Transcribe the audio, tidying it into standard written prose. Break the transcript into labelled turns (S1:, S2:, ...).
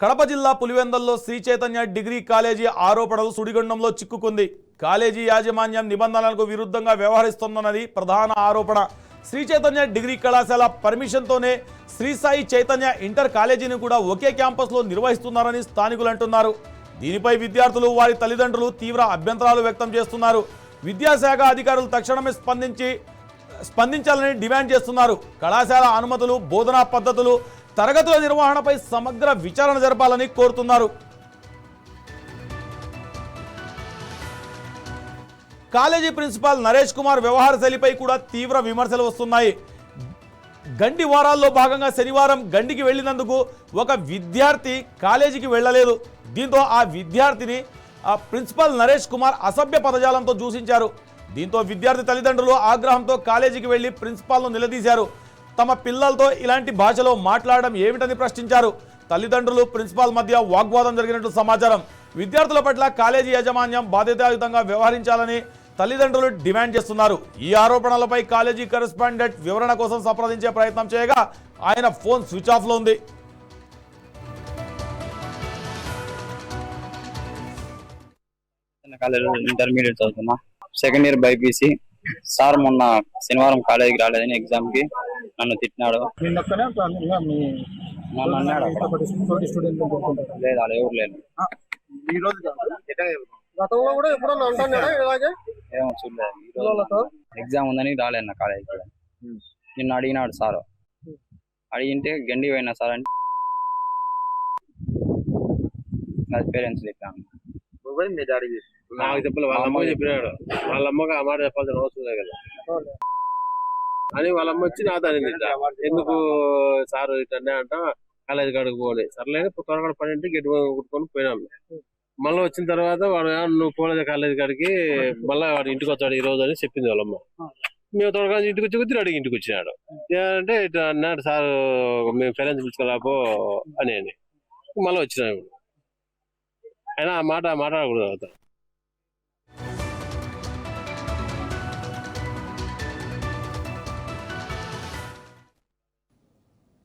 S1: కడప జిల్లా పులివెందల్లో Shri Chaitanya degree college ఆరోపణలు సుడిగుండంలో చిక్కుకుంది. కాలేజీ యాజమాన్యం నిబంధనలకు విరుద్ధంగా వ్యవహరిస్తోందన్నది ప్రధాన ఆరోపణ. శ్రీ చైతన్య డిగ్రీ కళాశాల పర్మిషన్తోనే శ్రీ సాయి చైతన్య ఇంటర్ కాలేజీని కూడా ఒకే క్యాంపస్లో నిర్వహిస్తున్నారని స్థానికులు అంటున్నారు. దీనిపై విద్యార్థులు వారి తల్లిదండ్రులు తీవ్ర అభ్యంతరాలు వ్యక్తం చేస్తున్నారు. విద్యాశాఖ అధికారులు తక్షణమే స్పందించాలని డిమాండ్ చేస్తున్నారు. కళాశాల అనుమతులు, బోధనా పద్ధతులు, తరగతుల నిర్వహణపై సమగ్ర విచారణ జరపాలని కోరుతున్నారు. కాలేజీ ప్రిన్సిపాల్ నరేష్ కుమార్ వ్యవహార శైలిపై కూడా తీవ్ర విమర్శలు వస్తున్నాయి. గండి వారాల్లో భాగంగా శనివారం గండికి వెళ్లినందుకు ఒక విద్యార్థి కాలేజీకి వెళ్లలేదు. దీంతో ఆ విద్యార్థిని ప్రిన్సిపాల్ నరేష్ కుమార్ అసభ్య పదజాలంతో దూషించారు. దీంతో విద్యార్థి తల్లిదండ్రులు ఆగ్రహంతో కాలేజీకి వెళ్లి ప్రిన్సిపాల్ను నిలదీశారు. తమ పిల్లలతో ఇలాంటి భాషలో మాట్లాడడం ఏమిటని ప్రశ్నించారు. తల్లిదండ్రులు ప్రిన్సిపాల్ మధ్య వాగ్వాదం జరిగినట్లు సమాచారం. విద్యార్థుల పట్ల కాలేజీ యాజమాన్యం బాధ్యతాయుతంగా వ్యవహరించాలని తల్లిదండ్రులు డిమాండ్ చేస్తున్నారు. ఈ ఆరోపణలపై కాలేజీ కరెస్పాండెంట్ వివరణ కోసం సంప్రదించే ప్రయత్నం చేయగా ఆయన ఫోన్ స్విచ్ ఆఫ్లో ఉంది.
S2: ఇంటర్మీడియట్ చదువుతున్నా, సెకండ్ ఇయర్ బైపీసీ. సార్ మొన్న శనివారం కాలేజీకి రాలేదని ఎగ్జామ్ కి నన్ను తిట్టినాడు. లేదు, అలా ఎవరు లేదు. ఏమో చూడలేదు. ఎగ్జామ్ ఉందని రాలేదు నా కాలేజీ కూడా. నిన్ను అడిగినాడు సార్. అడిగింటే గండి పోయినా సార్ అంటే పేరెంట్స్ చెప్పాను.
S3: నాకు చెప్పలే, వాళ్ళ అమ్మ చెప్పినాడు. వాళ్ళ అమ్మకి ఆ మాట చెప్పాల్సిన అవసరం లేదు కదా అని వాళ్ళ అమ్మ వచ్చి నాతో అనింది. ఎందుకు సార్ ఇట్లా అంట, కాలేజీ కాడికి పోలే. సర్లేదు త్వరగా పని అంటే గట్టి కుట్టుకొని పోయినాము. మళ్ళీ వచ్చిన తర్వాత వాడు నువ్వు పోలేదు కాలేజీ కాడికి, మళ్ళీ వాడు ఇంటికి వచ్చాడు ఈ రోజు అని చెప్పింది వాళ్ళమ్మ. మేము త్వరగా ఇంటికి వచ్చి కొద్ది అడిగి ఇంటికి వచ్చినాడు. అంటే ఇట్లా అన్నాడు సార్, మేము పేరెంట్స్ పిలుచుకోలేపో అని మళ్ళీ వచ్చినాము. అయినా ఆ మాట మాట్లాడకూడదు.